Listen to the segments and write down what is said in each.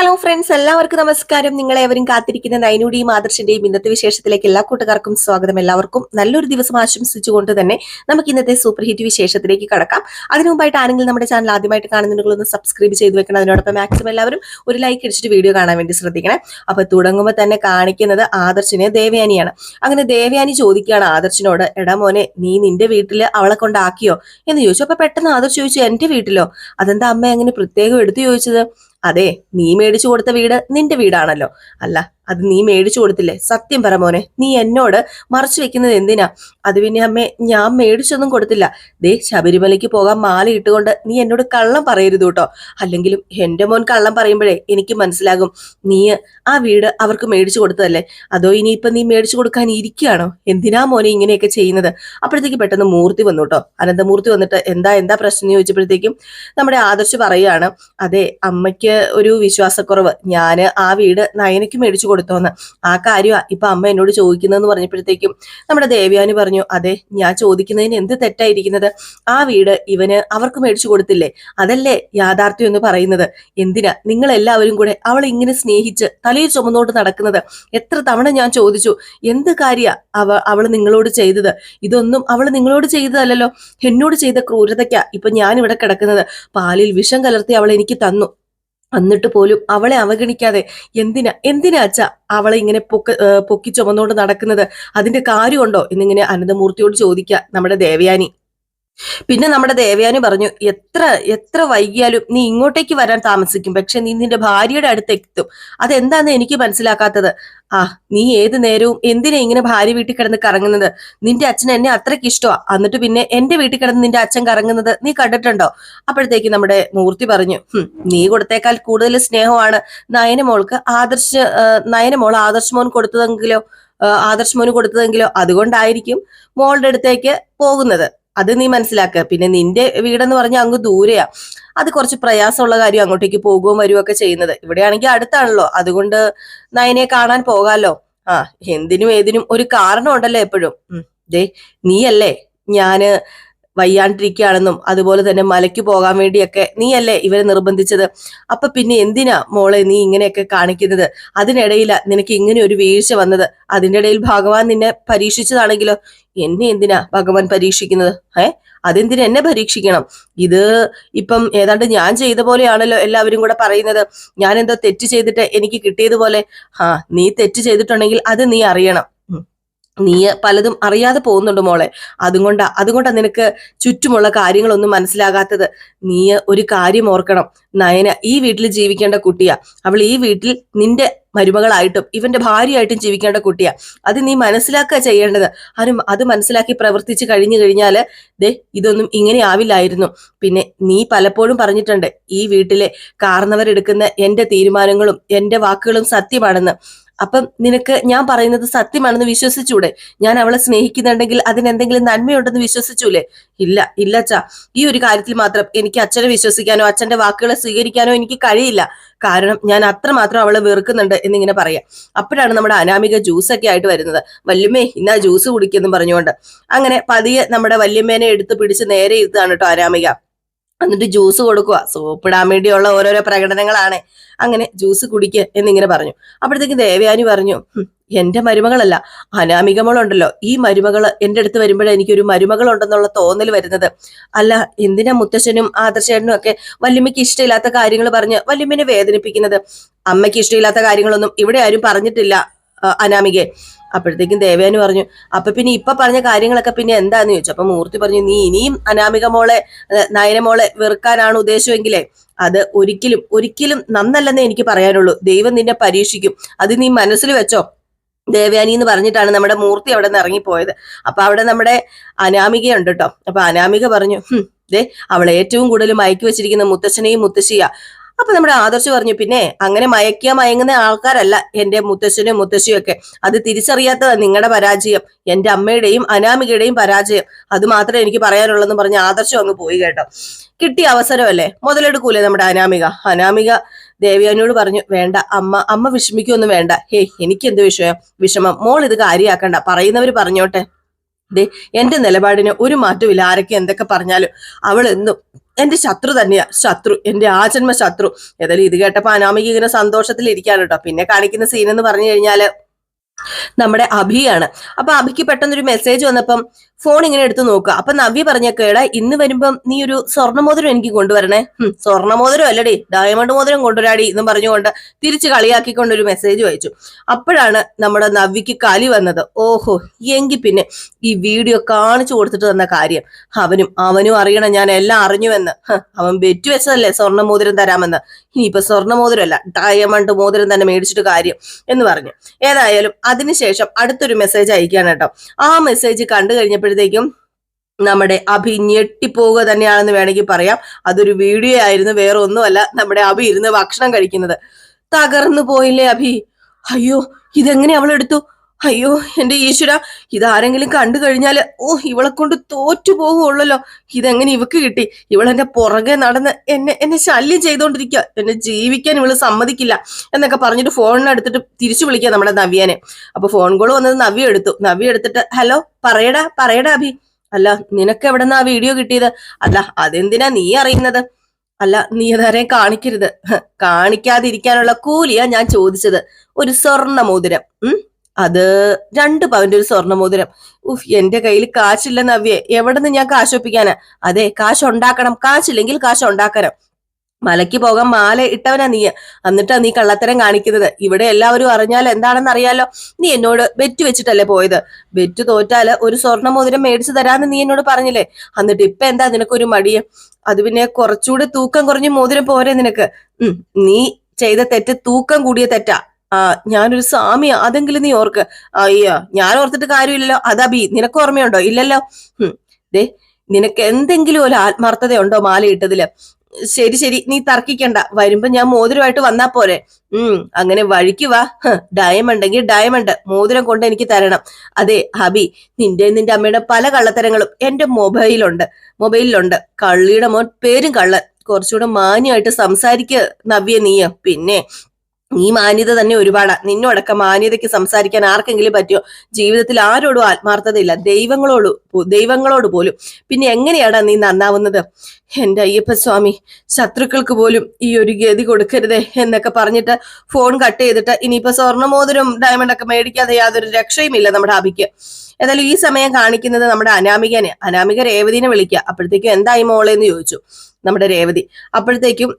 Hello friends, എല്ലാവർക്കും നമസ്കാരം. നിങ്ങളെവരും കാത്തിരിക്കുന്ന നൈനുടെയും ആദർശിന്റെയും ഇന്നത്തെ വിശേഷത്തിലേക്ക് എല്ലാ കൂട്ടുകാർക്കും സ്വാഗതം. എല്ലാവർക്കും നല്ലൊരു ദിവസം ആശംസിച്ചുകൊണ്ട് തന്നെ നമുക്ക് ഇന്നത്തെ സൂപ്പർ ഹിറ്റ് വിശേഷത്തിലേക്ക് കടക്കാം. അതിനു മുമ്പായിട്ട് ആണെങ്കിൽ നമ്മുടെ ചാനൽ ആദ്യമായിട്ട് കാണുന്നുണ്ടെങ്കിൽ ഒന്ന് സബ്സ്ക്രൈബ് ചെയ്ത് വെക്കണം. അതിനോടൊപ്പം മാക്സിമം എല്ലാവരും ഒരു ലൈക്ക് അടിച്ചിട്ട് വീഡിയോ കാണാൻ വേണ്ടി ശ്രദ്ധിക്കണം. അപ്പൊ തുടങ്ങുമ്പോൾ തന്നെ കാണിക്കുന്നത് ആദർശിനെ ദേവയാനിയാണ്. അങ്ങനെ ദേവയാനി ചോദിക്കുകയാണ് ആദർശിനോട്, എടാ മോനെ, നീ നിന്റെ വീട്ടില് അവളെ കൊണ്ടാക്കിയോ എന്ന് ചോദിച്ചു. അപ്പൊ പെട്ടെന്ന് ആദർശ് ചോദിച്ചു, എന്റെ വീട്ടിലോ? അതെന്താ അമ്മ അങ്ങനെ പ്രത്യേകം എടുത്തു ചോദിച്ചത്? അതെ, നീ മേടിച്ചു കൊടുത്ത വീട് നിന്റെ വീടാണല്ലോ. അല്ല, അത് നീ മേടിച്ചു കൊടുത്തില്ലേ? സത്യം പറ മോനെ, നീ എന്നോട് മറച്ചു വെക്കുന്നത് എന്തിനാ? അത് പിന്നെ അമ്മേ, ഞാൻ മേടിച്ചൊന്നും കൊടുത്തില്ല. ദേ, ശബരിമലയ്ക്ക് പോകാൻ മാല ഇട്ടുകൊണ്ട് നീ എന്നോട് കള്ളം പറയരുത് കേട്ടോ. അല്ലെങ്കിലും എന്റെ മോൻ കള്ളം പറയുമ്പോഴേ എനിക്ക് മനസ്സിലാകും നീ ആ വീട് അവർക്ക് മേടിച്ചു കൊടുത്തതല്ലേ. അതോ ഇനിയിപ്പൊ നീ മേടിച്ചു കൊടുക്കാൻ ഇരിക്കുകയാണോ? എന്തിനാ മോനെ ഇങ്ങനെയൊക്കെ ചെയ്യുന്നത്? അപ്പോഴത്തേക്ക് പെട്ടെന്ന് മൂർത്തി വന്നു കേട്ടോ. അനന്തമൂർത്തി വന്നിട്ട് എന്താ പ്രശ്നം എന്ന് ചോദിച്ചപ്പോഴത്തേക്കും നമ്മുടെ ആദർശ് പറയുകയാണ്, അതെ, അമ്മയ്ക്ക് ഒരു വിശ്വാസക്കുറവ്, ഞാന് ആ വീട് നയനയ്ക്ക് മേടിച്ചു കൊടുത്തോന്ന്. ആ കാര്യമാ ഇപ്പൊ അമ്മ എന്നോട് ചോദിക്കുന്നതെന്ന് പറഞ്ഞപ്പോഴത്തേക്കും നമ്മുടെ ദേവയാനി പറഞ്ഞു, അതെ, ഞാൻ ചോദിക്കുന്നതിന് എന്ത് തെറ്റായിരിക്കുന്നത്? ആ വീട് ഇവന് അവർക്ക് മേടിച്ചു കൊടുത്തില്ലേ? അതല്ലേ യാഥാർത്ഥ്യം എന്ന് പറയുന്നത്. എന്തിനാ നിങ്ങൾ എല്ലാവരും കൂടെ അവളെ ഇങ്ങനെ സ്നേഹിച്ച് തലയിൽ ചുമന്നോട്ട് നടക്കുന്നത്? എത്ര തവണ ഞാൻ ചോദിച്ചു, എന്ത് കാര്യ അവള് നിങ്ങളോട് ചെയ്തത്? ഇതൊന്നും അവള് നിങ്ങളോട് ചെയ്തതല്ലോ, എന്നോട് ചെയ്ത ക്രൂരതയ്ക്കാ ഇപ്പൊ ഞാൻ ഇവിടെ കിടക്കുന്നത്. പാലിൽ വിഷം കലർത്തി അവൾ എനിക്ക് തന്നു. എന്നിട്ട് പോലും അവളെ അവഗണിക്കാതെ എന്തിനാ അച്ഛ അവളെ ഇങ്ങനെ പൊക്കി ചുമന്നുകൊണ്ട് നടക്കുന്നത്? അതിന്റെ കാര്യമുണ്ടോ എന്നിങ്ങനെ അനന്തമൂർത്തിയോട് ചോദിക്കുക നമ്മുടെ ദേവയാനി. പിന്നെ നമ്മുടെ ദേവയാനി പറഞ്ഞു, എത്ര വൈകിയാലും നീ ഇങ്ങോട്ടേക്ക് വരാൻ താമസിക്കും, പക്ഷെ നീ നിന്റെ ഭാര്യയുടെ അടുത്ത് എത്തും. അതെന്താന്ന് എനിക്ക് മനസ്സിലാക്കാത്തത്. നീ ഏത് നേരവും എന്തിനാ ഇങ്ങനെ ഭാര്യ വീട്ടിൽ കിടന്ന് കറങ്ങുന്നത്? നിന്റെ അച്ഛൻ എന്നെ അത്രയ്ക്ക് ഇഷ്ടമാ, എന്നിട്ട് പിന്നെ എന്റെ വീട്ടിൽ കിടന്ന് നിന്റെ അച്ഛൻ കറങ്ങുന്നത് നീ കണ്ടിട്ടുണ്ടോ? അപ്പോഴത്തേക്ക് നമ്മുടെ മൂർത്തി പറഞ്ഞു, നീ കൊടുത്തേക്കാൾ കൂടുതൽ സ്നേഹമാണ് നയനമോൾക്ക് നയനമോൾ ആദർശ് മോന് കൊടുത്തതെങ്കിലോ അതുകൊണ്ടായിരിക്കും മോളുടെ അടുത്തേക്ക് പോകുന്നത്. അത് നീ മനസ്സിലാക്കുക. പിന്നെ നിന്റെ വീടെന്ന് പറഞ്ഞാൽ അങ്ങ് ദൂരെയാ, അത് കുറച്ച് പ്രയാസമുള്ള കാര്യം, അങ്ങോട്ടേക്ക് പോകുകയും വരുവൊക്കെ ചെയ്യുന്നത്. ഇവിടെയാണെങ്കിൽ അടുത്താണല്ലോ, അതുകൊണ്ട് നയനെ കാണാൻ പോകാലോ. എന്തിനും ഏതിനും ഒരു കാരണം ഉണ്ടല്ലോ എപ്പോഴും. ദേ, നീയല്ലേ ഞാന് വയ്യാണ്ടിരിക്കുകയാണെന്നും അതുപോലെ തന്നെ മലയ്ക്ക് പോകാൻ വേണ്ടിയൊക്കെ നീയല്ലേ ഇവരെ നിർബന്ധിച്ചത്? അപ്പൊ പിന്നെ എന്തിനാ മോളെ നീ ഇങ്ങനെയൊക്കെ കാണിക്കുന്നത്? അതിനിടയിലാ നിനക്ക് ഇങ്ങനെ ഒരു വീഴ്ച വന്നത്. അതിന്റെ ഇടയിൽ ഭഗവാൻ നിന്നെ പരീക്ഷിച്ചതാണെങ്കിലോ? എന്നെ എന്തിനാ ഭഗവാൻ പരീക്ഷിക്കുന്നത്? അതെന്തിനാ എന്നെ പരീക്ഷിക്കണം? ഇത് ഇപ്പം ഏതാണ്ട് ഞാൻ ചെയ്ത പോലെയാണല്ലോ എല്ലാവരും കൂടെ പറയുന്നത്. ഞാൻ എന്തോ തെറ്റ് ചെയ്തിട്ട് എനിക്ക് കിട്ടിയതുപോലെ. നീ തെറ്റ് ചെയ്തിട്ടുണ്ടെങ്കിൽ അത് നീ അറിയണം. നീ പലതും അറിയാതെ പോകുന്നുണ്ട് മോളെ. അതുകൊണ്ടാ നിനക്ക് ചുറ്റുമുള്ള കാര്യങ്ങളൊന്നും മനസ്സിലാകാത്തത്. നീ ഒരു കാര്യം ഓർക്കണം, നയന ഈ വീട്ടിൽ ജീവിക്കേണ്ട കുട്ടിയാ. അവൾ ഈ വീട്ടിൽ നിന്റെ മരുമകളായിട്ടും ഇവന്റെ ഭാര്യയായിട്ടും ജീവിക്കേണ്ട കുട്ടിയാ. അത് നീ മനസ്സിലാക്കുക ചെയ്യേണ്ടത്. അത് മനസ്സിലാക്കി പ്രവർത്തിച്ചു കഴിഞ്ഞാല് ഇതൊന്നും ഇങ്ങനെ ആവില്ലായിരുന്നു. പിന്നെ നീ പലപ്പോഴും പറഞ്ഞിട്ടുണ്ട്, ഈ വീട്ടിലെ കാരണവരെടുക്കുന്ന എന്റെ തീരുമാനങ്ങളും എന്റെ വാക്കുകളും സത്യമാണെന്ന്. അപ്പം നിനക്ക് ഞാൻ പറയുന്നത് സത്യമാണെന്ന് വിശ്വസിച്ചൂടെ? ഞാൻ അവളെ സ്നേഹിക്കുന്നുണ്ടെങ്കിൽ അതിനെന്തെങ്കിലും നന്മയുണ്ടെന്ന് വിശ്വസിച്ചൂലേ? ഇല്ല അച്ഛാ, ഈ ഒരു കാര്യത്തിൽ മാത്രം എനിക്ക് അച്ഛനെ വിശ്വസിക്കാനോ അച്ഛന്റെ വാക്കുകളെ സ്വീകരിക്കാനോ എനിക്ക് കഴിയില്ല. കാരണം ഞാൻ അത്രമാത്രം അവളെ വെറുക്കുന്നുണ്ട് എന്നിങ്ങനെ പറയാം. അപ്പോഴാണ് നമ്മുടെ അനാമിക ജ്യൂസൊക്കെ ആയിട്ട് വരുന്നത്. വല്യമ്മേ, ഇന്നാ ജ്യൂസ് കുടിക്കെന്നും പറഞ്ഞുകൊണ്ട് അങ്ങനെ പതിയെ നമ്മുടെ വല്യമ്മേനെ എടുത്ത് പിടിച്ച് നേരെ ഇരുത്താണ് കേട്ടോ അനാമിക. എന്നിട്ട് ജ്യൂസ് കൊടുക്കുക. സോപ്പിടാൻ വേണ്ടിയുള്ള ഓരോരോ പ്രകടനങ്ങളാണ്. അങ്ങനെ ജ്യൂസ് കുടിക്കുക എന്നിങ്ങനെ പറഞ്ഞു. അപ്പോഴത്തേക്ക് ദേവയാനി പറഞ്ഞു, എന്റെ മരുമകളല്ല, അനാമിക മോളുണ്ടല്ലോ, ഈ മരുമകള് എന്റെ അടുത്ത് വരുമ്പോഴേ എനിക്കൊരു മരുമകളുണ്ടെന്നുള്ള തോന്നൽ വരുന്നത്. അല്ല, എന്തിനാ മുത്തശ്ശനും ആദർശേട്ടനും ഒക്കെ വല്യമ്മയ്ക്ക് ഇഷ്ടമില്ലാത്ത കാര്യങ്ങൾ പറഞ്ഞ് വല്യമ്മനെ വേദനിപ്പിക്കുന്നത്? അമ്മയ്ക്ക് ഇഷ്ടമില്ലാത്ത കാര്യങ്ങളൊന്നും ഇവിടെ ആരും പറഞ്ഞിട്ടില്ല അനാമികയെ. അപ്പോഴത്തേക്കും ദേവയാനി പറഞ്ഞു, അപ്പൊ പിന്നെ ഇപ്പൊ പറഞ്ഞ കാര്യങ്ങളൊക്കെ പിന്നെ എന്താന്ന് ചോദിച്ചു. അപ്പൊ മൂർത്തി പറഞ്ഞു, നീ ഇനിയും അനാമിക മോളെ നയനമോളെ വെറുക്കാനാണ് ഉദ്ദേശമെങ്കിലേ അത് ഒരിക്കലും നന്നല്ലെന്നേ എനിക്ക് പറയാനുള്ളൂ. ദൈവം നിന്നെ പരീക്ഷിക്കും, അത് നീ മനസ്സിൽ വെച്ചോ ദേവയാനി എന്ന് പറഞ്ഞിട്ടാണ് നമ്മുടെ മൂർത്തി അവിടെ നിന്ന് ഇറങ്ങിപ്പോയത്. അപ്പൊ അവിടെ നമ്മുടെ അനാമികയുണ്ട് കേട്ടോ. അപ്പൊ അനാമിക പറഞ്ഞു, അവളെ ഏറ്റവും കൂടുതൽ മയക്കി വെച്ചിരിക്കുന്ന മുത്തശ്ശനെയും മുത്തശ്ശിയാ. അപ്പൊ നമ്മുടെ ആദർശ് പറഞ്ഞു, പിന്നെ അങ്ങനെ മയങ്ങുന്ന ആൾക്കാരല്ല എന്റെ മുത്തശ്ശനും മുത്തശ്ശിയും ഒക്കെ. അത് തിരിച്ചറിയാത്തതാണ് നിങ്ങളുടെ പരാജയം, എന്റെ അമ്മയുടെയും അനാമികയുടെയും പരാജയം. അത് മാത്രമേ എനിക്ക് പറയാനുള്ളെന്ന് പറഞ്ഞ് ആദർശം അങ്ങ് പോയി കേട്ടോ. കിട്ടിയ അവസരമല്ലേ, മുതലെടുക്കൂലേ നമ്മുടെ അനാമിക ദേവയാനിയോട് പറഞ്ഞു, വേണ്ട അമ്മ വിഷമിക്കൊന്നും വേണ്ട. എനിക്ക് എന്ത് വിഷമം? മോൾ ഇത് കാര്യാക്കണ്ട, പറയുന്നവര് പറഞ്ഞോട്ടെ. എന്റെ നിലപാടിന് ഒരു മാറ്റമില്ല. ആരൊക്കെ എന്തൊക്കെ പറഞ്ഞാലും അവൾ എന്നും എന്റെ ശത്രു തന്നെയാ, ശത്രു, എന്റെ ആജന്മ ശത്രു. ഏതായാലും ഇത് കേട്ടപ്പോ അനാമിക ഇങ്ങനെ സന്തോഷത്തിൽ ഇരിക്കാണ് കേട്ടോ. പിന്നെ കാണിക്കുന്ന സീൻ എന്ന് പറഞ്ഞു കഴിഞ്ഞാല് നമ്മുടെ അഭിയാണ്. അപ്പൊ അഭിക്ക് പെട്ടെന്നൊരു മെസ്സേജ് വന്നപ്പം ഫോൺ ഇങ്ങനെ എടുത്ത് നോക്കുക. അപ്പൊ നവ്യ പറഞ്ഞേക്കേടാ, ഇന്ന് വരുമ്പം നീ ഒരു സ്വർണ്ണമോതിരം എനിക്ക് കൊണ്ടുവരണേ. സ്വർണ്ണമോതിരം അല്ലടി, ഡയമണ്ട് മോതിരം കൊണ്ടുവരാടി എന്നും പറഞ്ഞുകൊണ്ട് തിരിച്ച് കളിയാക്കിക്കൊണ്ട് ഒരു മെസ്സേജ് അയച്ചു. അപ്പോഴാണ് നമ്മുടെ നവ്യക്ക് കലി വന്നത്. ഓഹോ, എങ്കിൽ പിന്നെ ഈ വീഡിയോ കാണിച്ചു കൊടുത്തിട്ട് തന്ന കാര്യം അവനും അറിയണം ഞാൻ എല്ലാം അറിഞ്ഞുവെന്ന്. അവൻ ബെറ്റ് വെച്ചതല്ലേ സ്വർണ്ണമോതിരം തരാമെന്ന്. ഇനിയിപ്പോ സ്വർണ്ണമോതിരമല്ല, ഡയമണ്ട് മോതിരം തന്നെ മേടിച്ചിട്ട് കാര്യം എന്ന് പറഞ്ഞു. ഏതായാലും അതിനുശേഷം അടുത്തൊരു മെസ്സേജ് അയക്കുകയാണ് കേട്ടോ. ആ മെസ്സേജ് കണ്ടു കഴിഞ്ഞപ്പോഴത്തേക്കും നമ്മുടെ അഭി ഞെട്ടിപ്പോവുക തന്നെയാണെന്ന് വേണമെങ്കിൽ പറയാം. അതൊരു വീഡിയോ ആയിരുന്നു, വേറെ ഒന്നുമല്ല. നമ്മുടെ അഭി ഇരുന്ന് ഭക്ഷണം കഴിക്കുന്നത്. തകർന്നു പോയില്ലേ അഭി? അയ്യോ, ഇതെങ്ങനെ അവളെടുത്തു? അയ്യോ എന്റെ ഈശ്വര, ഇതാരെങ്കിലും കണ്ടു കഴിഞ്ഞാല് ഇവളെ കൊണ്ട് തോറ്റു പോകുള്ളല്ലോ. ഇതെങ്ങനെ ഇവക്ക് കിട്ടി? ഇവളെന്റെ പുറകെ നടന്ന് എന്നെ ശല്യം ചെയ്തോണ്ടിരിക്കുക. എന്നെ ജീവിക്കാൻ ഇവള് സമ്മതിക്കില്ല എന്നൊക്കെ പറഞ്ഞിട്ട് ഫോണിനെടുത്തിട്ട് തിരിച്ചു വിളിക്കുക നമ്മുടെ നവ്യനെ. അപ്പൊ ഫോൺ കോൾ വന്നത് നവ്യ എടുത്തു. നവ്യ എടുത്തിട്ട് ഹലോ, പറയടാ അഭി. അല്ല, നിനക്ക് എവിടെന്നാ ആ വീഡിയോ കിട്ടിയത്? അല്ല, അതെന്തിനാ നീ അറിയുന്നത്? അല്ല, നീ അതാരെയും കാണിക്കരുത്. കാണിക്കാതിരിക്കാനുള്ള കൂലിയാ ഞാൻ ചോദിച്ചത്. ഒരു സ്വർണ്ണ മോതിരം, അത് 2 പവന്റെ ഒരു സ്വർണ്ണമോതിരം. എന്റെ കയ്യിൽ കാശില്ല നവ്യെ, എവിടെ നിന്ന് ഞാൻ കാശ് ഒപ്പിക്കാനാ? അതെ, കാശ് ഉണ്ടാക്കണം, കാശില്ലെങ്കിൽ കാശ് ഉണ്ടാക്കണം. മലയ്ക്ക് പോകാൻ മാല ഇട്ടവനാ നീ, എന്നിട്ടാ നീ കള്ളത്തരം കാണിക്കുന്നത്. ഇവിടെ എല്ലാവരും അറിഞ്ഞാൽ എന്താണെന്ന് അറിയാലോ. നീ എന്നോട് ബെറ്റ് വെച്ചിട്ടല്ലേ പോയത്? ബെറ്റ് തോറ്റാല് ഒരു സ്വർണ്ണമോതിരം മേടിച്ചു തരാന്ന് നീ എന്നോട് പറഞ്ഞില്ലേ? എന്നിട്ട് ഇപ്പൊ എന്താ നിനക്കൊരു മടിയെ? അത് പിന്നെ കുറച്ചുകൂടി തൂക്കം കുറഞ്ഞ മോതിരം പോരെ നിനക്ക്? നീ ചെയ്ത തെറ്റ് തൂക്കം കൂടിയ തെറ്റാ. ഞാനൊരു സ്വാമിയാ, അതെങ്കിലും നീ ഓർക്ക്. അയ്യോ, ഞാൻ ഓർത്തിട്ട് കാര്യമില്ലല്ലോ. അതബി, നിനക്ക് ഓർമ്മയുണ്ടോ? ഇല്ലല്ലോ. ദേ, നിനക്ക് എന്തെങ്കിലും ഒരു ആത്മാർത്ഥതയുണ്ടോ മാല ഇട്ടതില്? ശരി, നീ തർക്കിക്കണ്ട. വരുമ്പോ ഞാൻ മോതിരമായിട്ട് വന്നാ പോരെ? അങ്ങനെ വഴിക്ക് വാ. ഡയമണ്ട് എങ്കിൽ ഡയമണ്ട് മോതിരം കൊണ്ട് എനിക്ക് തരണം. അതെ ഹബി, നിന്റെ അമ്മയുടെ പല കള്ളത്തരങ്ങളും എന്റെ മൊബൈലിലുണ്ട്. കള്ളിയുടെ മോൻ പേരും കള്ളൻ. കുറച്ചുകൂടെ മാന്യമായിട്ട് സംസാരിക്ക നവ്യ നീയ. പിന്നെ ഈ മാന്യത തന്നെ ഒരുപാടാ. നിന്നോടൊക്കെ മാന്യതയ്ക്ക് സംസാരിക്കാൻ ആർക്കെങ്കിലും പറ്റിയോ? ജീവിതത്തിൽ ആരോടും ആത്മാർത്ഥതയില്ല, ദൈവങ്ങളോട് പോലും. പിന്നെ എങ്ങനെയാടാ നീ നന്നാവുന്നത്? എന്റെ അയ്യപ്പ സ്വാമി, ശത്രുക്കൾക്ക് പോലും ഈ ഒരു ഗതി കൊടുക്കരുതേ എന്നൊക്കെ പറഞ്ഞിട്ട് ഫോൺ കട്ട് ചെയ്തിട്ട് ഇനിയിപ്പോ സ്വർണ്ണമോതിരം ഡയമണ്ട് ഒക്കെ മേടിക്കാതെ യാതൊരു രക്ഷയും ഇല്ല നമ്മുടെ അഭിക്ക്. ഏതായാലും ഈ സമയം കാണിക്കുന്നത് നമ്മുടെ അനാമിക രേവതിനെ വിളിക്കുക. അപ്പോഴത്തേക്കും എന്തായി മോളെ എന്ന് ചോദിച്ചു നമ്മുടെ രേവതി. അപ്പോഴത്തേക്കും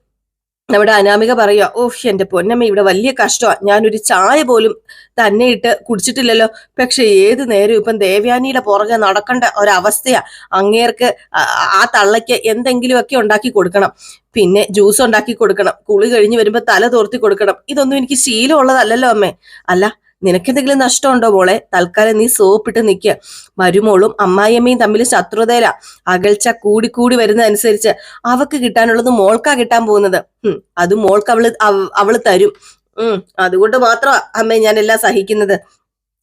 നമ്മുടെ അനാമിക പറയുക, എന്റെ പൊന്നമ്മ, ഇവിടെ വലിയ കഷ്ടമാണ്. ഞാനൊരു ചായ പോലും തന്നെ ഇട്ട് കുടിച്ചിട്ടില്ലല്ലോ. പക്ഷെ ഏത് നേരം ഇപ്പം ദേവയാനിയുടെ പുറകെ നടക്കേണ്ട ഒരവസ്ഥയാ. അങ്ങേർക്ക് ആ തള്ളയ്ക്ക് എന്തെങ്കിലുമൊക്കെ ഉണ്ടാക്കി കൊടുക്കണം, പിന്നെ ജ്യൂസ് ഉണ്ടാക്കി കൊടുക്കണം, കുളി കഴിഞ്ഞ് വരുമ്പോ തല തോർത്തി കൊടുക്കണം. ഇതൊന്നും എനിക്ക് ശീലമുള്ളതല്ലല്ലോ അമ്മേ. അല്ല, നിനക്കെന്തെങ്കിലും നഷ്ടമുണ്ടോ മോളെ? തൽക്കാലം നീ സോപ്പിട്ട് നിൽക്കുക. മരുമോളും അമ്മായിയമ്മയും തമ്മിൽ ശത്രുതയില. അകൽച്ച കൂടി വരുന്നതനുസരിച്ച് അവക്ക് കിട്ടാനുള്ളത് മോൾക്കാ കിട്ടാൻ പോകുന്നത്. അത് മോൾക്ക് അവള് തരും. അതുകൊണ്ട് മാത്രമാ അമ്മേ ഞാൻ എല്ലാം സഹിക്കുന്നത്.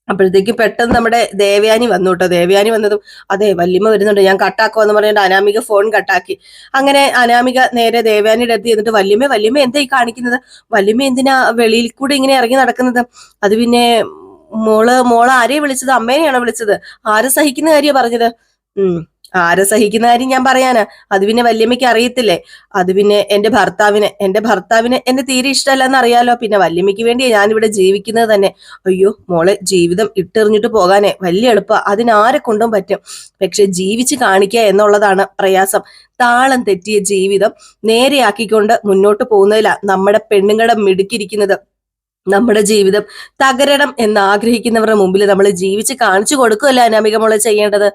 അപ്പോഴത്തേക്കും പെട്ടെന്ന് നമ്മുടെ ദേവയാനി വന്നു കേട്ടോ. ദേവയാനി വന്നതും അതെ വല്യമ്മ വരുന്നുണ്ട്, ഞാൻ കട്ടാക്കോ എന്ന് പറഞ്ഞിട്ട് അനാമിക ഫോൺ കട്ടാക്കി. അങ്ങനെ അനാമിക നേരെ ദേവയാനിയുടെ അടുത്ത് ചെന്നിട്ട് വല്യമ്മ എന്തായി കാണിക്കുന്നത്? വല്യമ്മ എന്തിനാ വെളിയിൽ കൂടെ ഇങ്ങനെ ഇറങ്ങി നടക്കുന്നത്? അത് പിന്നെ മോള് ആരെയും വിളിച്ചത്? അമ്മേനെയാണോ വിളിച്ചത്? ആരെ സഹിക്കുന്ന കാര്യ പറഞ്ഞത്? ആരെ സഹിക്കുന്ന കാര്യം ഞാൻ പറയാനാ? അത് പിന്നെ വല്യമ്മയ്ക്ക് അറിയത്തില്ലേ? അത് പിന്നെ എന്റെ ഭർത്താവിന് എന്നെ തീരെ ഇഷ്ടമല്ലെന്ന് അറിയാലോ. പിന്നെ വല്യമ്മയ്ക്ക് വേണ്ടിയാ ഞാനിവിടെ ജീവിക്കുന്നത് തന്നെ. അയ്യോ മോളെ, ജീവിതം ഇട്ടെറിഞ്ഞിട്ട് പോകാനേ വലിയ എളുപ്പ, അതിനാരെ കൊണ്ടും പറ്റും. പക്ഷെ ജീവിച്ച് കാണിക്കുക എന്നുള്ളതാണ് പ്രയാസം. താളം തെറ്റിയ ജീവിതം നേരെയാക്കിക്കൊണ്ട് മുന്നോട്ട് പോകുന്നതിലാ നമ്മുടെ പെണ്ണുങ്ങളുടെ മിടുക്കിയിരിക്കുന്നത്. നമ്മുടെ ജീവിതം തകരണം എന്ന് ആഗ്രഹിക്കുന്നവരുടെ മുമ്പിൽ നമ്മൾ ജീവിച്ച് കാണിച്ചു കൊടുക്കുകയല്ല അനാമിക മോളെ ചെയ്യേണ്ടത്.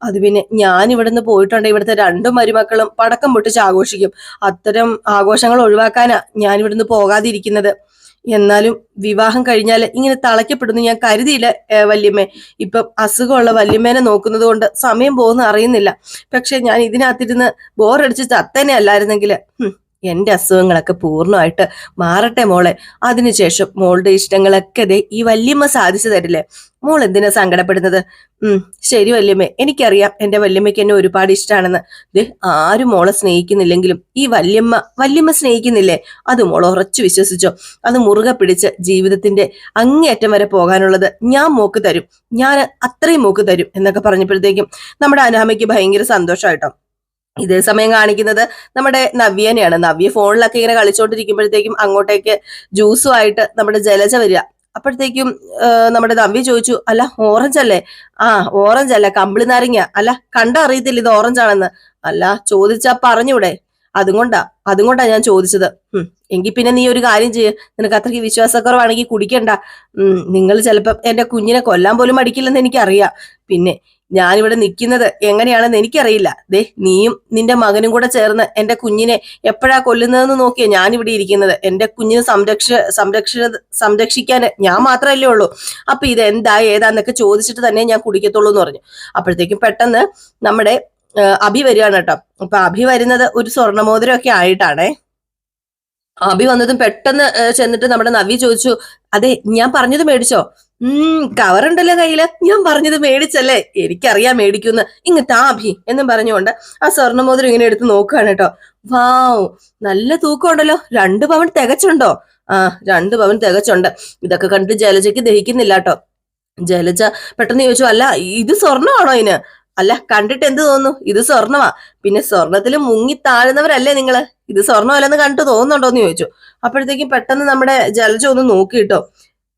അത് പിന്നെ ഞാൻ ഇവിടുന്ന് പോയിട്ടുണ്ട്, ഇവിടുത്തെ 2 മരുമക്കളും പടക്കം പൊട്ടിച്ച് ആഘോഷിക്കും. അത്തരം ആഘോഷങ്ങൾ ഒഴിവാക്കാനാ ഞാൻ ഇവിടുന്ന് പോകാതിരിക്കുന്നത്. എന്നാലും വിവാഹം കഴിഞ്ഞാൽ ഇങ്ങനെ തളയ്ക്കപ്പെടുന്നു ഞാൻ കരുതിയില്ല വല്യമ്മേ. ഇപ്പം അസുഖമുള്ള വല്യമ്മേനെ നോക്കുന്നത് കൊണ്ട് സമയം പോകുന്ന അറിയുന്നില്ല. പക്ഷെ ഞാൻ ഇതിനകത്തിരുന്ന് ബോറടിച്ച് ചത്തന്നെ അല്ലായിരുന്നെങ്കിൽ എന്റെ അസുഖങ്ങളൊക്കെ പൂർണ്ണമായിട്ട് മാറട്ടെ മോളെ. അതിനുശേഷം മോളുടെ ഇഷ്ടങ്ങളൊക്കെ ഈ വല്യമ്മ സാധിച്ചു തരില്ലേ? മോൾ എന്തിനാ സങ്കടപ്പെടുന്നത്? ശരി വല്യമ്മേ, എനിക്കറിയാം എന്റെ വല്യമ്മയ്ക്ക് എന്നെ ഒരുപാട് ഇഷ്ടമാണെന്ന്. ആരും മോളെ സ്നേഹിക്കുന്നില്ലെങ്കിലും ഈ വല്യമ്മ സ്നേഹിക്കുന്നില്ലേ? അത് മോൾ ഉറച്ചു വിശ്വസിച്ചോ. അത് മുറുകെ പിടിച്ച് ജീവിതത്തിന്റെ അങ്ങേയറ്റം വരെ പോകാനുള്ളത് ഞാൻ മോക്ക് തരും, ഞാൻ അത്രയും മോക്ക് തരും എന്നൊക്കെ പറഞ്ഞപ്പോഴത്തേക്കും നമ്മുടെ അനാമയ്ക്ക് ഭയങ്കര സന്തോഷമായിട്ടോ. ഇതേ സമയം കാണിക്കുന്നത് നമ്മുടെ നവ്യനെയാണ്. നവ്യ ഫോണിലൊക്കെ ഇങ്ങനെ കളിച്ചോണ്ടിരിക്കുമ്പോഴത്തേക്കും അങ്ങോട്ടേക്ക് ജ്യൂസുമായിട്ട് നമ്മുടെ ജലജ വരിക. അപ്പോഴത്തേക്കും നമ്മുടെ നവ്യ ചോദിച്ചു, അല്ല ഓറഞ്ച് അല്ലേ? ആ ഓറഞ്ച് അല്ല, കമ്പിളി നാരങ്ങ. അല്ല കണ്ടറിയത്തില്ല ഇത് ഓറഞ്ച് ആണെന്ന്. അല്ല ചോദിച്ചാ പറഞ്ഞൂടെ? അതുകൊണ്ടാ അതുകൊണ്ടാ ഞാൻ ചോദിച്ചത്. എങ്കിൽ പിന്നെ നീ ഒരു കാര്യം ചെയ്യ്, നിനക്ക് അത്രയ്ക്ക് വിശ്വാസക്കുറവാണെങ്കിൽ കുടിക്കണ്ട. നിങ്ങൾ ചിലപ്പം എന്റെ കുഞ്ഞിനെ കൊല്ലാൻ പോലും മടിക്കില്ലെന്ന് എനിക്കറിയാം. പിന്നെ ഞാനിവിടെ നിൽക്കുന്നത് എങ്ങനെയാണെന്ന് എനിക്കറിയില്ല. ദേ നീയും നിന്റെ മകനും കൂടെ ചേർന്ന് എന്റെ കുഞ്ഞിനെ എപ്പോഴാ കൊല്ലുന്നതെന്ന് നോക്കിയാ ഞാനിവിടെ ഇരിക്കുന്നത്. എന്റെ കുഞ്ഞിനെ സംരക്ഷിക്കാൻ ഞാൻ മാത്രമല്ലേ ഉള്ളൂ. അപ്പൊ ഇത് എന്താ ഏതാന്നൊക്കെ ചോദിച്ചിട്ട് തന്നെ ഞാൻ കുടിക്കത്തുള്ളൂ എന്ന് പറഞ്ഞു. അപ്പോഴത്തേക്കും പെട്ടെന്ന് നമ്മുടെ അഭി വരികയാണ് കേട്ടോ. അപ്പൊ അഭി വരുന്നത് ഒരു സ്വർണ്ണമോതിരം ഒക്കെ ആയിട്ടാണേ. അഭി വന്നതും പെട്ടെന്ന് ചെന്നിട്ട് നമ്മുടെ നവ്യ ചോദിച്ചു, അതെ ഞാൻ പറഞ്ഞത് മേടിച്ചോ? കവറുണ്ടല്ലോ കയ്യില്, ഞാൻ പറഞ്ഞത് മേടിച്ചല്ലേ? എനിക്കറിയാം മേടിക്കുന്ന്, ഇങ്ങ് താ അഭി എന്നും പറഞ്ഞുകൊണ്ട് ആ സ്വർണ്ണമോതിരം ഇങ്ങനെ എടുത്ത് നോക്കുകയാണ് കേട്ടോ. വാവ്, നല്ല തൂക്കം ഉണ്ടല്ലോ. 2 പവൻ തികച്ചുണ്ടോ? ആ 2 പവൻ തികച്ചുണ്ട്. ഇതൊക്കെ കണ്ടിട്ട് ജലജയ്ക്ക് ദഹിക്കുന്നില്ല കേട്ടോ. ജലജ പെട്ടെന്ന് ചോദിച്ചു, അല്ല ഇത് സ്വർണ്ണമാണോ? ഇതിന് അല്ല കണ്ടിട്ട് എന്ത് തോന്നുന്നു? ഇത് സ്വർണമാ. പിന്നെ സ്വർണത്തിൽ മുങ്ങി താഴുന്നവരല്ലേ നിങ്ങള്? ഇത് സ്വർണ്ണമല്ലെന്ന് കണ്ടിട്ട് തോന്നുന്നുണ്ടോന്ന് ചോദിച്ചു. അപ്പോഴത്തേക്കും പെട്ടെന്ന് നമ്മുടെ ജലജ ഒന്ന് നോക്കിയിട്ടോ.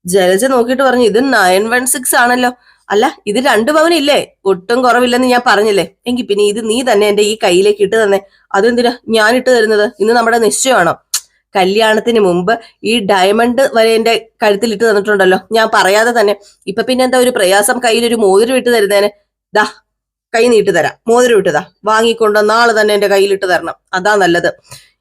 ജലജ നോക്കിയിട്ട് പറഞ്ഞു, ഇത് 916 ആണല്ലോ. അല്ല ഇത് 2 പവനില്ലേ? ഒട്ടും കുറവില്ലെന്ന് ഞാൻ പറഞ്ഞില്ലേ? എങ്കിൽ പിന്നെ ഇത് നീ തന്നെ എന്റെ ഈ കയ്യിലേക്ക് ഇട്ട് തന്നെ. അതെന്തിനാ ഞാൻ ഇട്ട് തരുന്നത്? ഇന്ന് നമ്മുടെ നിശ്ചയമാണോ? കല്യാണത്തിന് മുമ്പ് ഈ ഡയമണ്ട് വരെ എന്റെ കഴുത്തിൽ ഇട്ട് തന്നിട്ടുണ്ടല്ലോ, ഞാൻ പറയാതെ തന്നെ. ഇപ്പൊ പിന്നെ എന്താ ഒരു പ്രയാസം കയ്യിലൊരു മോതിരം ഇട്ട് തരുന്നേന്? ദാ കൈ നീട്ടി തരാം, മോതിരം ഇട്ടുതാ, വാങ്ങിക്കൊണ്ട് നാളെ തന്നെ എന്റെ കയ്യിൽ ഇട്ട് തരണം, അതാ നല്ലത്.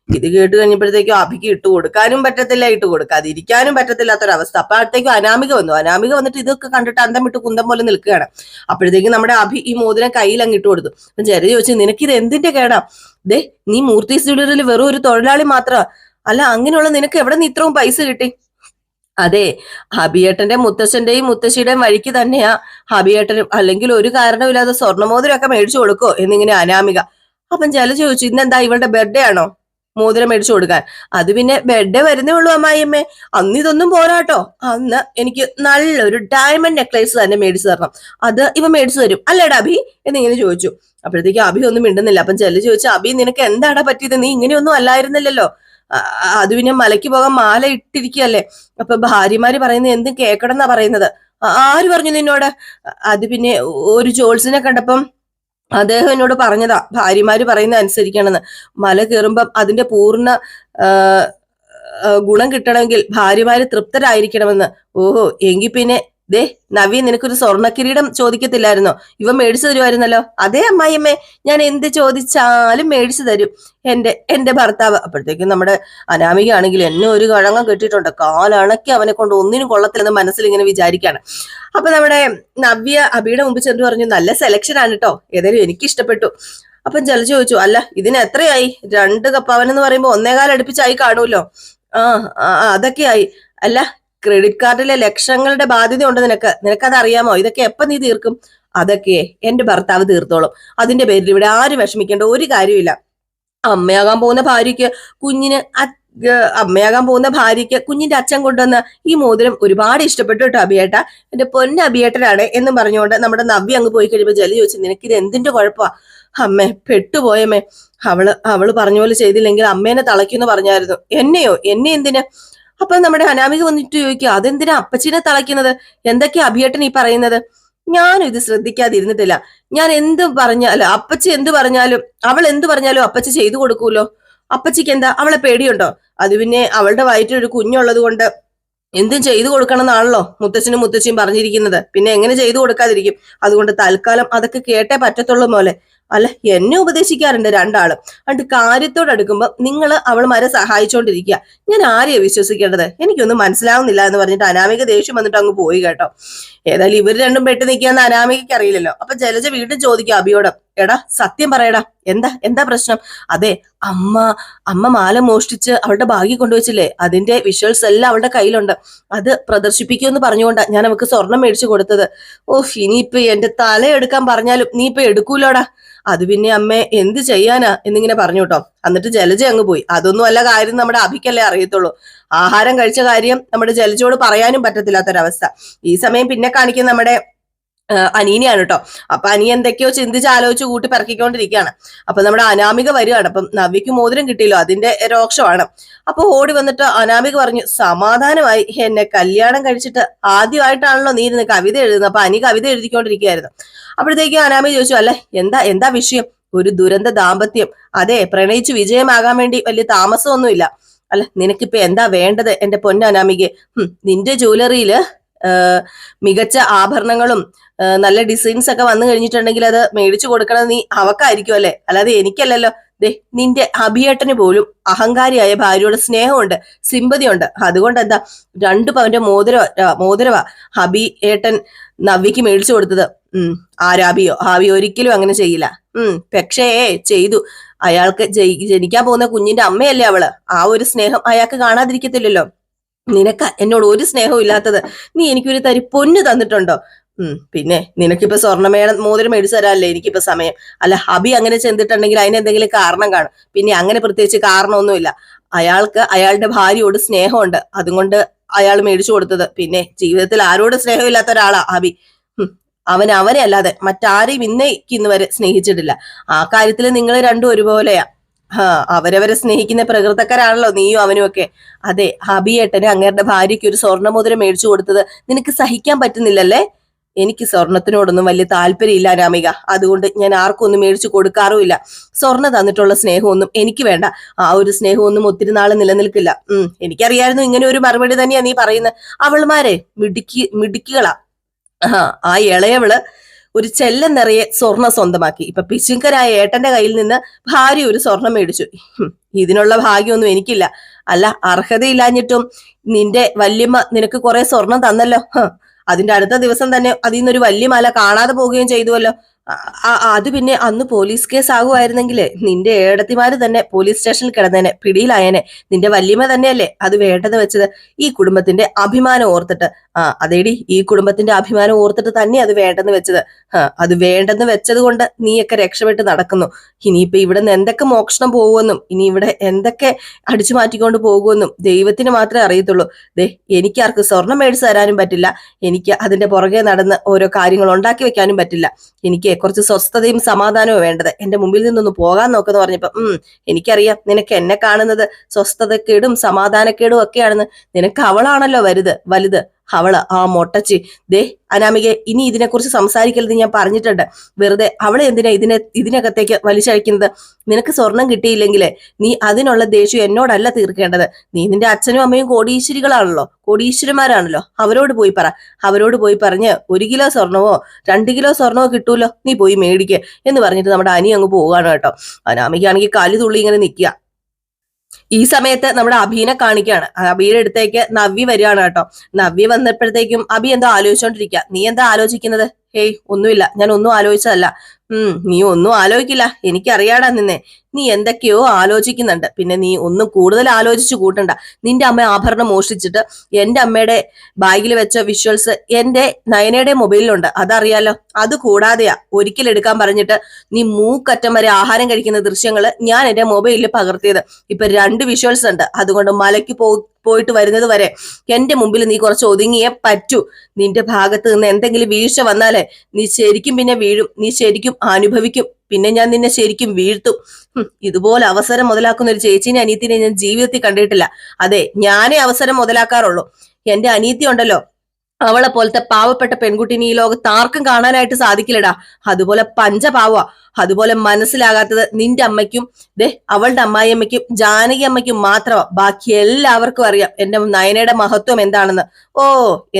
ഇത് കേട്ട് കഴിഞ്ഞപ്പോഴത്തേക്കും അഭിക്ക് ഇട്ട് കൊടുക്കാനും പറ്റത്തില്ല, ഇട്ട് കൊടുക്കാതിരിക്കാനും പറ്റത്തില്ലാത്തൊരവസ്ഥ. അപ്പോഴത്തേക്കും അനാമിക വന്നു. അനാമിക വന്നിട്ട് ഇതൊക്കെ കണ്ടിട്ട് അന്തം വിട്ട് കുന്തം പോലെ നിൽക്കുകയാണ്. അപ്പോഴത്തേക്കും നമ്മുടെ അഭി ഈ മോതിരം കയ്യിൽ അങ്ങ് ഇട്ട് കൊടുത്തു. ജര ചോദിച്ചു, നിനക്കിത് എന്തിന്റെ കേടാ? ദേ നീ മൂർത്തീസ് ജ്വല്ലറിയിൽ വെറും ഒരു തൊഴിലാളി മാത്രമാ. അല്ല അങ്ങനെയുള്ള നിനക്ക് എവിടെ നിന്ന് ഇത്രയും പൈസ കിട്ടി? അതെ, ഹബിയേട്ടന്റെ മുത്തശ്ശന്റെയും മുത്തശ്ശിയുടെയും വഴിക്ക് തന്നെയാ ഹബിയേട്ടനും. അല്ലെങ്കിൽ ഒരു കാരണമില്ലാതെ സ്വർണ്ണമോതിരമൊക്കെ മേടിച്ചു കൊടുക്കോ എന്നിങ്ങനെ അനാമിക. അപ്പം ജല ചോദിച്ചു, ഇന്നെന്താ ഇവളുടെ ബർത്ത്ഡേ ആണോ മോതിരം മേടിച്ചു കൊടുക്കാൻ? അത് പിന്നെ ബർത്ത്ഡേ വരുന്നേ ഉള്ളൂ അമ്മായിയമ്മേ. അന്ന് ഇതൊന്നും പോരാട്ടോ. അന്ന് എനിക്ക് നല്ലൊരു ഡയമണ്ട് നെക്ലേസ് തന്നെ മേടിച്ചു തരണം. അത് ഇവ മേടിച്ചു തരും അല്ലേടാ അഭി എന്നിങ്ങനെ ചോദിച്ചു. അപ്പോഴത്തേക്ക് അഭി ഒന്നും മിണ്ടുന്നില്ല. അപ്പം ജല ചോദിച്ചു, അഭി നിനക്ക് എന്താടാ പറ്റിയത്? നീ ഇങ്ങനെയൊന്നും അല്ലായിരുന്നില്ലല്ലോ. അത് പിന്നെ മലയ്ക്ക് പോകാൻ മാല ഇട്ടിരിക്കുകയല്ലേ. അപ്പൊ ഭാര്യമാര് പറയുന്നത് എന്തും കേൾക്കണം എന്നാ പറയുന്നത്. ആര് പറഞ്ഞു നിന്നോട്? അത് പിന്നെ ഒരു ജോൾസിനെ കണ്ടപ്പം അദ്ദേഹം എന്നോട് പറഞ്ഞതാ, ഭാര്യമാര് പറയുന്ന അനുസരിക്കണമെന്ന്. മല കയറുമ്പം അതിന്റെ പൂർണ്ണ ഗുണം കിട്ടണമെങ്കിൽ ഭാര്യമാര് തൃപ്തരായിരിക്കണമെന്ന്. ഓഹോ, എങ്കിൽ പിന്നെ ദേ നവി, നിനക്കൊരു സ്വർണ്ണ കിരീടം ചോദിക്കത്തില്ലായിരുന്നോ? ഇവ മേടിച്ചു തരുമായിരുന്നല്ലോ. അതേ അമ്മായിയമ്മേ, ഞാൻ എന്ത് ചോദിച്ചാലും മേടിച്ചു തരും എന്റെ ഭർത്താവ്. അപ്പോഴത്തേക്കും നമ്മുടെ അനാമിക ആണെങ്കിൽ എന്നെ ഒരു കഴങ്ങം കെട്ടിയിട്ടുണ്ട്, കാലണക്കി അവനെ കൊണ്ട് ഒന്നിനും കൊള്ളത്തില്ലെന്ന് മനസ്സിൽ ഇങ്ങനെ വിചാരിക്കാണ്. അപ്പൊ നമ്മുടെ നവ്യ അബിയുടെ മുമ്പ് ചെന്ന് പറഞ്ഞു, നല്ല സെലക്ഷൻ ആണ് കേട്ടോ, ഏതായാലും എനിക്ക് ഇഷ്ടപ്പെട്ടു. അപ്പം ജല ചോദിച്ചു, അല്ല ഇതിന് എത്രയായി? 2 പവൻ എന്ന് പറയുമ്പോ 1.25 അടുപ്പിച്ചായി കാണുമല്ലോ. ആ അതൊക്കെ ആയി. അല്ല ക്രെഡിറ്റ് കാർഡിലെ ലക്ഷങ്ങളുടെ ബാധ്യത ഉണ്ട് നിനക്കത് അറിയാമോ? ഇതൊക്കെ എപ്പം നീ തീർക്കും? അതൊക്കെ എന്റെ ഭർത്താവ് തീർത്തോളും. അതിന്റെ പേരിൽ ഇവിടെ ആരും വിഷമിക്കേണ്ട ഒരു കാര്യമില്ല. അമ്മയാകാൻ പോകുന്ന ഭാര്യയ്ക്ക് കുഞ്ഞിന് അമ്മയാകാൻ പോകുന്ന ഭാര്യയ്ക്ക് കുഞ്ഞിന്റെ അച്ഛൻ കൊണ്ടുവന്ന ഈ മോതിരം ഒരുപാട് ഇഷ്ടപ്പെട്ടു കേട്ടോ അഭിയേട്ട, എന്റെ പൊന്ന അഭിയേട്ടനാണ് എന്നും പറഞ്ഞുകൊണ്ട് നമ്മുടെ നവ്യ അങ്ങ് പോയി കഴിയുമ്പോൾ ജലി ചോദിച്ചു, നിനക്കിത് എന്തിന്റെ കുഴപ്പമാ? അമ്മേ പെട്ടുപോയമ്മേ, അവള് പറഞ്ഞ പോലെ ചെയ്തില്ലെങ്കിൽ അമ്മേനെ തളയ്ക്കുമെന്ന് പറഞ്ഞായിരുന്നു. എന്നെയോ? എന്നെ എന്തിന്? അപ്പൊ നമ്മുടെ അനാമിക വന്നിട്ട് ചോദിക്കുക, അതെന്തിനാ അപ്പച്ചിനെ തളയ്ക്കുന്നത്? എന്തൊക്കെയാ അഭിയേട്ടൻ ഈ പറയുന്നത്? ഞാനും ഇത് ശ്രദ്ധിക്കാതിരുന്നിട്ടില്ല. ഞാൻ എന്ത് പറഞ്ഞാലും അപ്പച്ചി എന്ത് പറഞ്ഞാലും അവൾ എന്ത് പറഞ്ഞാലും അപ്പച്ചി ചെയ്തു കൊടുക്കൂലോ. അപ്പച്ചിക്ക് എന്താ അവളെ പേടിയുണ്ടോ? അത് പിന്നെ അവളുടെ വയറ്റിൽ ഒരു കുഞ്ഞുള്ളത് കൊണ്ട് എന്തും ചെയ്തു കൊടുക്കണം എന്നാണല്ലോ മുത്തച്ഛനും മുത്തച്ഛയും പറഞ്ഞിരിക്കുന്നത്. പിന്നെ എങ്ങനെ ചെയ്തു കൊടുക്കാതിരിക്കും? അതുകൊണ്ട് തൽക്കാലം അതൊക്കെ കേട്ടേ പറ്റത്തുള്ളൂ മോലെ. അല്ല എന്നെ ഉപദേശിക്കാറുണ്ട് രണ്ടാളും. അതുകൊണ്ട് കാര്യത്തോടടുക്കുമ്പോ നിങ്ങൾ അവൾമാരെ സഹായിച്ചോണ്ടിരിക്കുക. ഞാൻ ആരെയാ വിശ്വസിക്കേണ്ടത്? എനിക്കൊന്നും മനസ്സിലാവുന്നില്ല എന്ന് പറഞ്ഞിട്ട് അനാമിക ദേഷ്യം വന്നിട്ട് അങ്ങ് പോയി കേട്ടോ. ഏതായാലും ഇവർ രണ്ടും പെട്ട് നിൽക്കാന്ന് അനാമികയ്ക്ക് അറിയില്ലല്ലോ. അപ്പൊ ജലജ വീണ്ടും ചോദിക്കും അബിയോട്, എടാ സത്യം പറയടാ, എന്താ പ്രശ്നം? അതെ, അമ്മ മാല മോഷ്ടിച്ച് അവളുടെ ബാഗിൽ കൊണ്ടുവച്ചില്ലേ, അതിന്റെ വിഷ്വൽസ് എല്ലാം അവളുടെ കയ്യിലുണ്ട്. അത് പ്രദർശിപ്പിക്കുമെന്ന് പറഞ്ഞുകൊണ്ടാ ഞാൻ അവൾക്ക് സ്വർണം മേടിച്ചു കൊടുത്തത്. ഓഹ്, ഇനിയിപ്പൊ എന്റെ തല എടുക്കാൻ പറഞ്ഞാലും നീ ഇപ്പൊ എടുക്കൂലോടാ. അത് പിന്നെ അമ്മേ എന്ത് ചെയ്യാനാ എന്നിങ്ങനെ പറഞ്ഞു കേട്ടോ. എന്നിട്ട് ജലജ അങ്ങ് പോയി. അതൊന്നും അല്ല കാര്യം, നമ്മുടെ അഭിക്കല്ലേ അറിയത്തുള്ളൂ. ആഹാരം കഴിച്ച കാര്യം നമ്മുടെ ജലജയോട് പറയാനും പറ്റത്തില്ലാത്തൊരവസ്ഥ. ഈ സമയം പിന്നെ കാണിക്കുന്ന നമ്മുടെ അനീനെയാണ് കേട്ടോ. അപ്പൊ അനി എന്തൊക്കെയോ ചിന്തിച്ച് ആലോചിച്ച് കൂട്ടി പിറക്കിക്കൊണ്ടിരിക്കുകയാണ്. അപ്പൊ നമ്മുടെ അനാമിക വരികയാണ്. അപ്പം നവ്യക്ക് മോതിരം കിട്ടിയല്ലോ, അതിന്റെ രോക്ഷമാണ്. അപ്പൊ ഓടി വന്നിട്ട് അനാമിക പറഞ്ഞു, സമാധാനമായി, എന്നെ കല്യാണം കഴിച്ചിട്ട് ആദ്യമായിട്ടാണല്ലോ നീ ഇരുന്ന് കവിത എഴുതുന്നത്. അപ്പൊ അനി കവിത എഴുതിക്കൊണ്ടിരിക്കുകയായിരുന്നു. അപ്പോഴത്തേക്കും അനാമിക ചോദിച്ചു, അല്ലെ എന്താ എന്താ വിഷയം? ഒരു ദുരന്ത ദാമ്പത്യം, അതെ, പ്രണയിച്ച് വിജയമാകാൻ വേണ്ടി വലിയ താമസമൊന്നുമില്ല. അല്ല, നിനക്കിപ്പോ എന്താ വേണ്ടത് എന്റെ പൊന്നനാമികെ? നിന്റെ ജ്വല്ലറിയില് മികച്ച ആഭരണങ്ങളും നല്ല ഡിസൈൻസ് ഒക്കെ വന്നു കഴിഞ്ഞിട്ടുണ്ടെങ്കിൽ അത് മേടിച്ചു കൊടുക്കണത് നീ അവക്കായിരിക്കും അല്ലെ, അല്ലാതെ എനിക്കല്ലല്ലോ. ദേ, നിന്റെ അഭിയേട്ടന് പോലും അഹങ്കാരിയായ ഭാര്യയോട് സ്നേഹമുണ്ട്, സിമ്പതിയുണ്ട്. അതുകൊണ്ട് എന്താ 2 പവന്റെ മോതിരവാ ഹബി ഏട്ടൻ നവ്യക്ക് മേടിച്ചു കൊടുത്തത്. ആരാബിയോ ഹാബി ഒരിക്കലും അങ്ങനെ ചെയ്യില്ല. പക്ഷേ ചെയ്തു. അയാൾക്ക് ജനിക്കാൻ പോകുന്ന കുഞ്ഞിന്റെ അമ്മയല്ലേ അവള്. ആ ഒരു സ്നേഹം അയാൾക്ക് കാണാതിരിക്കത്തില്ലല്ലോ. നിനക്ക് എന്നോട് ഒരു സ്നേഹവും ഇല്ലാത്തത്. നീ എനിക്കൊരു തരി പൊന്ന് തന്നിട്ടുണ്ടോ? പിന്നെ നിനക്കിപ്പോ മോതിരം മേടിച്ചു തരാല്ലേ എനിക്കിപ്പോ സമയം. അല്ല, ഹബി അങ്ങനെ ചെന്നിട്ടുണ്ടെങ്കിൽ അതിനെന്തെങ്കിലും കാരണം കാണും. പിന്നെ അങ്ങനെ പ്രത്യേകിച്ച് കാരണമൊന്നുമില്ല. അയാൾക്ക് അയാളുടെ ഭാര്യയോട് സ്നേഹമുണ്ട്, അതുകൊണ്ട് അയാൾ മേടിച്ചു കൊടുത്തത്. പിന്നെ ജീവിതത്തിൽ ആരോട് സ്നേഹമില്ലാത്ത ഒരാളാ ഹബി. അവനെ അല്ലാതെ മറ്റാരെയും ഇന്ന് വരെ സ്നേഹിച്ചിട്ടില്ല. ആ കാര്യത്തിൽ നിങ്ങൾ രണ്ടും ഒരുപോലെയാ. അവരവരെ സ്നേഹിക്കുന്ന പ്രകൃതക്കാരാണല്ലോ നീയും അവനും ഒക്കെ. അതെ, ഹബിയേട്ടന് അങ്ങേരുടെ ഭാര്യയ്ക്ക് ഒരു സ്വർണ്ണമോതിരം മേടിച്ചു കൊടുത്തത് നിനക്ക് സഹിക്കാൻ പറ്റുന്നില്ലല്ലേ? എനിക്ക് സ്വർണത്തിനോടൊന്നും വലിയ താല്പര്യമില്ല അനാമിക. അതുകൊണ്ട് ഞാൻ ആർക്കും ഒന്നും മേടിച്ചു കൊടുക്കാറുമില്ല. സ്വർണ്ണ തന്നിട്ടുള്ള സ്നേഹമൊന്നും എനിക്ക് വേണ്ട. ആ ഒരു സ്നേഹമൊന്നും ഒത്തിരി നാള് നിലനിൽക്കില്ല. എനിക്കറിയായിരുന്നു ഇങ്ങനെ ഒരു മറുപടി തന്നെയാ നീ പറയുന്നത്. അവൾമാരെ മിടുക്കികളാ. ആ ഇളയവള് ഒരു ചെല്ലം നിറയെ സ്വർണം സ്വന്തമാക്കി. ഇപ്പൊ പിശുങ്കനായ ഏട്ടന്റെ കയ്യിൽ നിന്ന് ഭാര്യ ഒരു സ്വർണം മേടിച്ചു. ഇതിനുള്ള ഭാഗ്യമൊന്നും എനിക്കില്ല. അല്ല, അർഹതയില്ലാഞ്ഞിട്ടും നിന്റെ വല്യമ്മ നിനക്ക് കുറെ സ്വർണം തന്നല്ലോ. അതിന്റെ അടുത്ത ദിവസം തന്നെ അതിൽ നിന്നൊരു വലിയ മാല കാണാതെ പോവുകയും ചെയ്തുവല്ലോ. അത് പിന്നെ അന്ന് പോലീസ് കേസ് ആകുമായിരുന്നെങ്കിൽ നിന്റെ ഏടത്തിമാര് തന്നെ പോലീസ് സ്റ്റേഷനിൽ കിടന്നേനെ, പിടിയിലായേനെ. നിന്റെ വല്യമ്മ തന്നെയല്ലേ അത് വേണ്ടെന്ന് വെച്ചത്, ഈ കുടുംബത്തിന്റെ അഭിമാനം ഓർത്തിട്ട്. അതേടി, ഈ കുടുംബത്തിന്റെ അഭിമാനം ഓർത്തിട്ട് തന്നെ അത് വേണ്ടെന്ന് വെച്ചത്. അത് വേണ്ടെന്ന് വെച്ചത് കൊണ്ട് നീയൊക്കെ രക്ഷപ്പെട്ട് നടക്കുന്നു. ഇനിയിപ്പൊ ഇവിടെ നിന്ന് എന്തൊക്കെ മോഷണം പോകുമെന്നും ഇനി ഇവിടെ എന്തൊക്കെ അടിച്ചു മാറ്റിക്കൊണ്ട് പോകുമെന്നും ദൈവത്തിന് മാത്രമേ അറിയത്തുള്ളൂ. ദേ, എനിക്കാർക്ക് സ്വർണം മേടിച്ചു തരാനും പറ്റില്ല. എനിക്ക് അതിന്റെ പുറകെ നടന്ന് ഓരോ കാര്യങ്ങൾ ഉണ്ടാക്കി വെക്കാനും പറ്റില്ല. എനിക്ക് കുറച്ച് സ്വസ്ഥതയും സമാധാനവും വേണ്ടത്. എന്റെ മുമ്പിൽ നിന്നൊന്ന് പോകാൻ നോക്കെന്ന് പറഞ്ഞപ്പോ എനിക്കറിയാം നിനക്ക് എന്നെ കാണുന്നത് സ്വസ്ഥതക്കേടും സമാധാനക്കേടും ഒക്കെയാണെന്ന്. നിനക്ക് അവളാണല്ലോ വലുത്. അവള് ആ മൊട്ടച്ചി. ദേ അനാമികെ, ഇനി ഇതിനെക്കുറിച്ച് സംസാരിക്കരുത് ഞാൻ പറഞ്ഞിട്ടുണ്ട്. വെറുതെ അവളെ എന്തിനാ ഇതിനകത്തേക്ക് വലിച്ചഴിക്കുന്നത്? നിനക്ക് സ്വർണം കിട്ടിയില്ലെങ്കിലേ നീ അതിനുള്ള ദേഷ്യം എന്നോടല്ല തീർക്കേണ്ടത്. നീ നിന്റെ അച്ഛനും അമ്മയും കോടീശ്വരന്മാരാണല്ലോ. അവരോട് പോയി പറഞ്ഞ് 1 കിലോ സ്വർണമോ 2 കിലോ സ്വർണമോ കിട്ടൂലോ, നീ പോയി മേടിക്കുക എന്ന് പറഞ്ഞിട്ട് നമ്മുടെ അനി അങ്ങ് പോവുകയാണ് കേട്ടോ. അനാമികയാണെങ്കിൽ കാലി തുള്ളി ഇങ്ങനെ നിൽക്കുക. ഈ സമയത്ത് നമ്മുടെ അബീനെ കാണിക്കുകയാണ്. അബിയുടെ അടുത്തേക്ക് നവ്യ വരികയാണ് കേട്ടോ. നവ്യ വന്നപ്പോഴത്തേക്കും അബി എന്തോ ആലോചിച്ചോണ്ടിരിക്കുക. നീ എന്താ ആലോചിക്കുന്നത്? ഹേയ്, ഒന്നുമില്ല, ഞാൻ ഒന്നും ആലോചിച്ചതല്ല. നീ ഒന്നും ആലോചിക്കില്ല, എനിക്കറിയാടാ നിന്നെ. നീ എന്തൊക്കെയോ ആലോചിക്കുന്നുണ്ട്. പിന്നെ നീ ഒന്നും കൂടുതൽ ആലോചിച്ചു കൂട്ടണ്ട. നിന്റെ അമ്മ ആഭരണം മോഷ്ടിച്ചിട്ട് എന്റെ അമ്മയുടെ ബാഗിൽ വെച്ച വിഷ്വൽസ് എന്റെ നയനയുടെ മൊബൈലിലുണ്ട്, അതറിയാലോ. അത് കൂടാതെയാ ഒരിക്കൽ എടുക്കാൻ പറഞ്ഞിട്ട് നീ മൂക്കറ്റം വരെ ആഹാരം കഴിക്കുന്ന ദൃശ്യങ്ങള് ഞാൻ എന്റെ മൊബൈലിൽ പകർത്തിയത്. ഇപ്പൊ 2 വിഷ്വൽസ് ഉണ്ട്. അതുകൊണ്ട് മലയ്ക്ക് പോയിട്ട് വരുന്നത് വരെ എന്റെ മുമ്പിൽ നീ കുറച്ച് ഒതുങ്ങിയേ പറ്റൂ. നിന്റെ ഭാഗത്ത് നിന്ന് എന്തെങ്കിലും വീഴ്ച വന്നാലേ നീ ശരിക്കും പിന്നെ വീഴും. നീ ശരിക്കും അനുഭവിക്കും. പിന്നെ ഞാൻ നിന്നെ ശരിക്കും വീഴ്ത്തും. ഇതുപോലെ അവസരം മുതലാക്കുന്ന ഒരു ചേച്ചീനെ അനിയത്തിനെ ഞാൻ ജീവിതത്തിൽ കണ്ടിട്ടില്ല. അതെ, ഞാനേ അവസരം മുതലാക്കാറുള്ളൂ. എന്റെ അനിയത്തി ഉണ്ടല്ലോ, അവളെ പോലത്തെ പാവപ്പെട്ട പെൺകുട്ടിനെ ഈ ലോകത്ത് ആർക്കും കാണാനായിട്ട് സാധിക്കില്ലടാ. അതുപോലെ പഞ്ചപാവ. അതുപോലെ മനസ്സിലാകാത്തത് നിന്റെ അമ്മയ്ക്കും അവളുടെ അമ്മായിയമ്മയ്ക്കും ജാനകി അമ്മയ്ക്കും മാത്രമാ. ബാക്കി എല്ലാവർക്കും അറിയാം എന്റെ നയനയുടെ മഹത്വം എന്താണെന്ന്.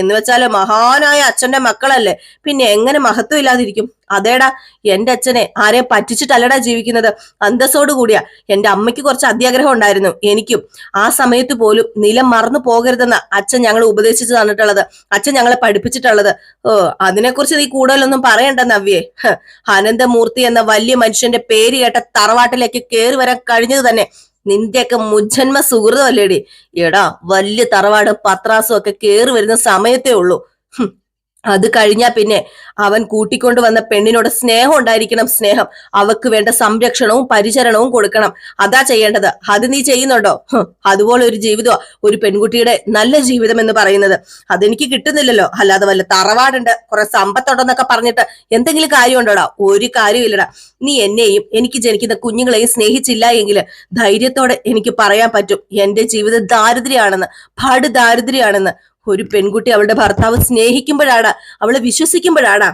എന്ന് വെച്ചാല് മഹാനായ അച്ഛന്റെ മക്കളല്ലേ, പിന്നെ എങ്ങനെ മഹത്വം ഇല്ലാതിരിക്കും? അതേടാ, എന്റെ അച്ഛനെ ആരെ പറ്റിച്ചിട്ടല്ലടാ ജീവിക്കുന്നത്, അന്തസ്സോട് കൂടിയാ. എന്റെ അമ്മയ്ക്ക് കുറച്ച് അത്യാഗ്രഹം ഉണ്ടായിരുന്നു, എനിക്കും. ആ സമയത്ത് പോലും നിലം മറന്നു പോകരുതെന്ന അച്ഛൻ ഞങ്ങളെ ഉപദേശിച്ചു തന്നിട്ടുള്ളത്, അച്ഛൻ ഞങ്ങളെ പഠിപ്പിച്ചിട്ടുള്ളത്. അതിനെക്കുറിച്ച് നീ കൂടുതലൊന്നും പറയണ്ട നവ്യേ. അനന്തമൂർത്തി എന്ന വലിയ മനുഷ്യന്റെ പേര് കേട്ട തറവാട്ടിലേക്ക് കയറി വരാൻ കഴിഞ്ഞത് തന്നെ നിന്റെയൊക്കെ മുജ്ജന്മ സുഹൃതമല്ലേടി. എടാ, വലിയ തറവാട് പത്രാസും ഒക്കെ കയറി വരുന്ന സമയത്തേ ഉള്ളൂ. അത് കഴിഞ്ഞാ പിന്നെ അവൻ കൂട്ടിക്കൊണ്ടു വന്ന പെണ്ണിനോട് സ്നേഹം ഉണ്ടായിരിക്കണം. സ്നേഹം. അവക്ക് വേണ്ട സംരക്ഷണവും പരിചരണവും കൊടുക്കണം. അതാ ചെയ്യേണ്ടത്. അത് നീ ചെയ്യുന്നുണ്ടോ? അതുപോലെ ഒരു ജീവിതം, ഒരു പെൺകുട്ടിയുടെ നല്ല ജീവിതം എന്ന് പറയുന്നത് അതെനിക്ക് കിട്ടുന്നില്ലല്ലോ. അല്ലാതെ വല്ല തറവാടുണ്ട്, കുറെ സമ്പത്തുണ്ടെന്നൊക്കെ പറഞ്ഞിട്ട് എന്തെങ്കിലും കാര്യമുണ്ടോടാ? ഒരു കാര്യമില്ലടാ. നീ എന്നെയും എനിക്ക് ജനിക്കുന്ന കുഞ്ഞുങ്ങളെയും സ്നേഹിച്ചില്ല എങ്കിൽ ധൈര്യത്തോടെ എനിക്ക് പറയാൻ പറ്റും എന്റെ ജീവിതം ദാരിദ്ര്യാണെന്ന്, പാട് ദാരിദ്ര്യാണെന്ന്. ഒരു പെൺകുട്ടി അവളുടെ ഭർത്താവ് സ്നേഹിക്കുമ്പോഴാണ്, അവളെ വിശ്വസിക്കുമ്പോഴാണ്,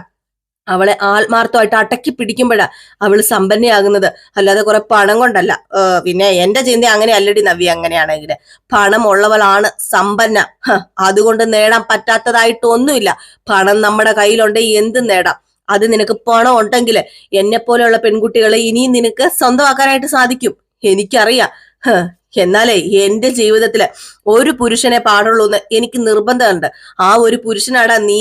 അവളെ ആത്മാർത്ഥമായിട്ട് അടക്കി പിടിക്കുമ്പോഴാ അവള് സമ്പന്നയാകുന്നത്. അല്ലാതെ കുറെ പണം കൊണ്ടല്ല. പിന്നെ എന്റെ ചിന്ത അങ്ങനെ അല്ലടി നവ്യ. അങ്ങനെയാണെങ്കിൽ പണം ഉള്ളവളാണ് സമ്പന്ന. അതുകൊണ്ട് നേടാൻ പറ്റാത്തതായിട്ടൊന്നുമില്ല. പണം നമ്മുടെ കയ്യിലുണ്ടെങ്കിൽ എന്തും നേടാം. അത് നിനക്ക് പണം ഉണ്ടെങ്കിൽ എന്നെ പോലെയുള്ള പെൺകുട്ടികളെ ഇനിയും നിനക്ക് സ്വന്തമാക്കാനായിട്ട് സാധിക്കും. എനിക്കറിയാം. എന്നാലേ എന്റെ ജീവിതത്തില് ഒരു പുരുഷനെ പാടുള്ളൂ എന്ന് എനിക്ക് നിർബന്ധമുണ്ട്. ആ ഒരു പുരുഷനാടാ നീ.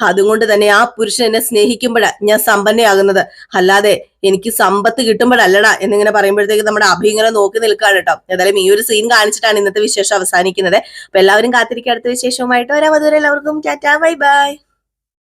അതുകൊണ്ട് തന്നെ ആ പുരുഷൻ എന്നെ സ്നേഹിക്കുമ്പോഴാ ഞാൻ സമ്പന്നയാകുന്നത്. അല്ലാതെ എനിക്ക് സമ്പത്ത് കിട്ടുമ്പോഴല്ലടാ എന്നിങ്ങനെ പറയുമ്പോഴത്തേക്ക് നമ്മുടെ അഭി ഇങ്ങനെ നോക്കി നിൽക്കാണ് കേട്ടോ. ഏതായാലും ഈ ഒരു സീൻ കാണിച്ചിട്ടാണ് ഇന്നത്തെ വിശേഷം അവസാനിക്കുന്നത്. അപ്പൊ എല്ലാവരും കാത്തിരിക്കുക അടുത്ത വിശേഷവുമായിട്ട് വരാം. അതുവരെ എല്ലാവർക്കും ടാറ്റാ, ബൈ ബൈ.